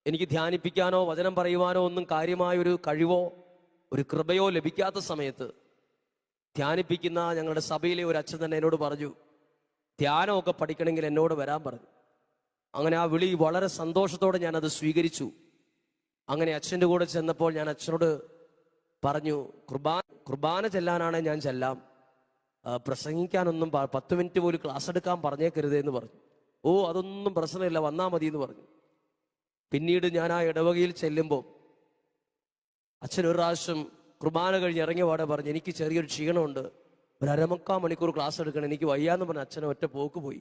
എനിക്ക് ധ്യാനിപ്പിക്കാനോ വചനം പറയുവാനോ ഒന്നും കാര്യമായൊരു കഴിവോ ഒരു കൃപയോ ലഭിക്കാത്ത സമയത്ത് ധ്യാനിപ്പിക്കുന്ന ഞങ്ങളുടെ സഭയിലെ ഒരു അച്ഛൻ തന്നെ എന്നോട് പറഞ്ഞു, ധ്യാനമൊക്കെ പഠിക്കണമെങ്കിൽ എന്നോട് വരാൻ പറഞ്ഞു. അങ്ങനെ ആ വിളി വളരെ സന്തോഷത്തോടെ ഞാനത് സ്വീകരിച്ചു. അങ്ങനെ അച്ഛൻ്റെ കൂടെ ചെന്നപ്പോൾ ഞാൻ അച്ഛനോട് പറഞ്ഞു, കുർബാന ചെല്ലാനാണ് ഞാൻ ചെല്ലാം, പ്രസംഗിക്കാനൊന്നും 10 മിനിറ്റ് പോലും ക്ലാസ് എടുക്കാൻ പറഞ്ഞേക്കരുതെന്ന് പറഞ്ഞു. ഓ, അതൊന്നും പ്രശ്നമില്ല, വന്നാൽ മതി എന്ന് പറഞ്ഞു. പിന്നീട് ഞാൻ ആ ഇടവകയിൽ ചെല്ലുമ്പോൾ അച്ഛൻ ഒരു പ്രാവശ്യം കുർബാന കഴിഞ്ഞ് ഇറങ്ങിയ പാടെ പറഞ്ഞു, എനിക്ക് ചെറിയൊരു ക്ഷീണമുണ്ട്, ഒരു 1/4 മണിക്കൂർ ക്ലാസ് എടുക്കണം, എനിക്ക് വയ്യാന്ന് പറഞ്ഞ അച്ഛനെ ഒറ്റ പോക്ക് പോയി.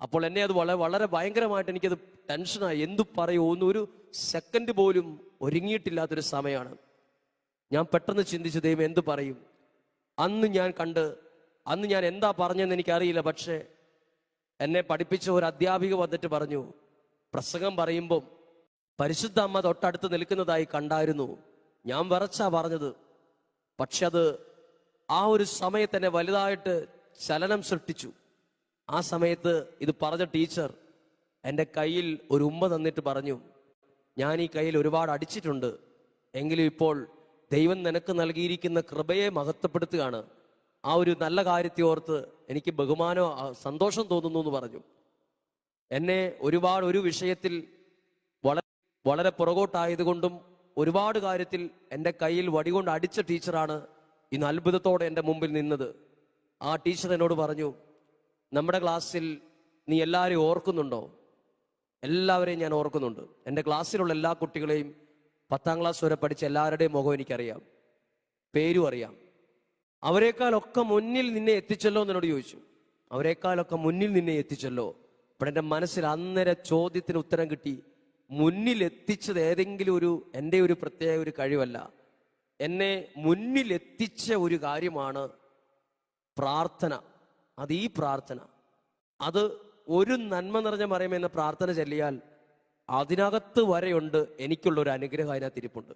അപ്പോൾ എന്നെ അത് വളരെ ഭയങ്കരമായിട്ട് എനിക്കത് ടെൻഷനായി. എന്തു പറയുമോ, ഒരു സെക്കൻഡ് പോലും ഒരുങ്ങിയിട്ടില്ലാത്തൊരു സമയമാണ്. ഞാൻ പെട്ടെന്ന് ചിന്തിച്ചു, ദൈവം എന്തു പറയും. അന്ന് ഞാൻ എന്താ പറഞ്ഞതെന്ന് എനിക്കറിയില്ല. പക്ഷേ എന്നെ പഠിപ്പിച്ച ഒരു അധ്യാപിക വന്നിട്ട് പറഞ്ഞു, പ്രസംഗം പറയുമ്പം പരിശുദ്ധ അമ്മ തൊട്ടടുത്ത് നിൽക്കുന്നതായി കണ്ടായിരുന്നു. ഞാൻ വിറച്ചാ പറഞ്ഞത്, പക്ഷെ അത് ആ ഒരു സമയത്ത് എന്നെ വലുതായിട്ട് ചലനം സൃഷ്ടിച്ചു. ആ സമയത്ത് ഇത് പറഞ്ഞ ടീച്ചർ എൻ്റെ കയ്യിൽ ഒരു ഉമ്മ തന്നിട്ട് പറഞ്ഞു, ഞാൻ ഈ കയ്യിൽ ഒരുപാട് അടിച്ചിട്ടുണ്ട്, എങ്കിലും ഇപ്പോൾ ദൈവം നിനക്ക് നൽകിയിരിക്കുന്ന കൃപയെ മഹത്വപ്പെടുത്തുകയാണ്. ആ ഒരു നല്ല കാര്യത്തെ ഓർത്ത് എനിക്ക് ബഹുമാനോ സന്തോഷം തോന്നുന്നു എന്ന് പറഞ്ഞു. എന്നെ ഒരു വിഷയത്തിൽ വളരെ പുറകോട്ടായതുകൊണ്ടും ഒരുപാട് കാര്യത്തിൽ എൻ്റെ കയ്യിൽ വടികൊണ്ട് അടിച്ച ടീച്ചറാണ് ഇന്ന് അത്ഭുതത്തോടെ എൻ്റെ മുമ്പിൽ നിന്നത്. ആ ടീച്ചർ എന്നോട് പറഞ്ഞു, നമ്മുടെ ക്ലാസ്സിൽ നീ എല്ലാവരെയും ഓർക്കുന്നുണ്ടോ? എല്ലാവരെയും ഞാൻ ഓർക്കുന്നുണ്ട്. എൻ്റെ ക്ലാസ്സിലുള്ള എല്ലാ കുട്ടികളെയും 10ാം ക്ലാസ് വരെ പഠിച്ച എല്ലാവരുടെയും മുഖം എനിക്കറിയാം, പേരും അറിയാം. അവരെക്കാളൊക്കെ മുന്നിൽ നിന്നെ എത്തിച്ചല്ലോ എന്നോട് ചോദിച്ചു. അവരെക്കാളൊക്കെ മുന്നിൽ നിന്നെ എത്തിച്ചല്ലോ. അപ്പോൾ എൻ്റെ മനസ്സിൽ അന്നേരം ചോദ്യത്തിന് ഉത്തരം കിട്ടി. മുന്നിൽ എത്തിച്ചത് ഏതെങ്കിലും എൻ്റെ ഒരു പ്രത്യേക ഒരു കഴിവല്ല. എന്നെ മുന്നിൽ എത്തിച്ച ഒരു കാര്യമാണ് പ്രാർത്ഥന. ഈ പ്രാർത്ഥന അത് ഒരു നന്മ നിറഞ്ഞ മറിയം എന്ന പ്രാർത്ഥന ചൊല്ലിയാൽ അതിനകത്ത് വരെയുണ്ട് എനിക്കുള്ളൊരു അനുഗ്രഹം അതിനകത്ത് ഇരിപ്പുണ്ട്.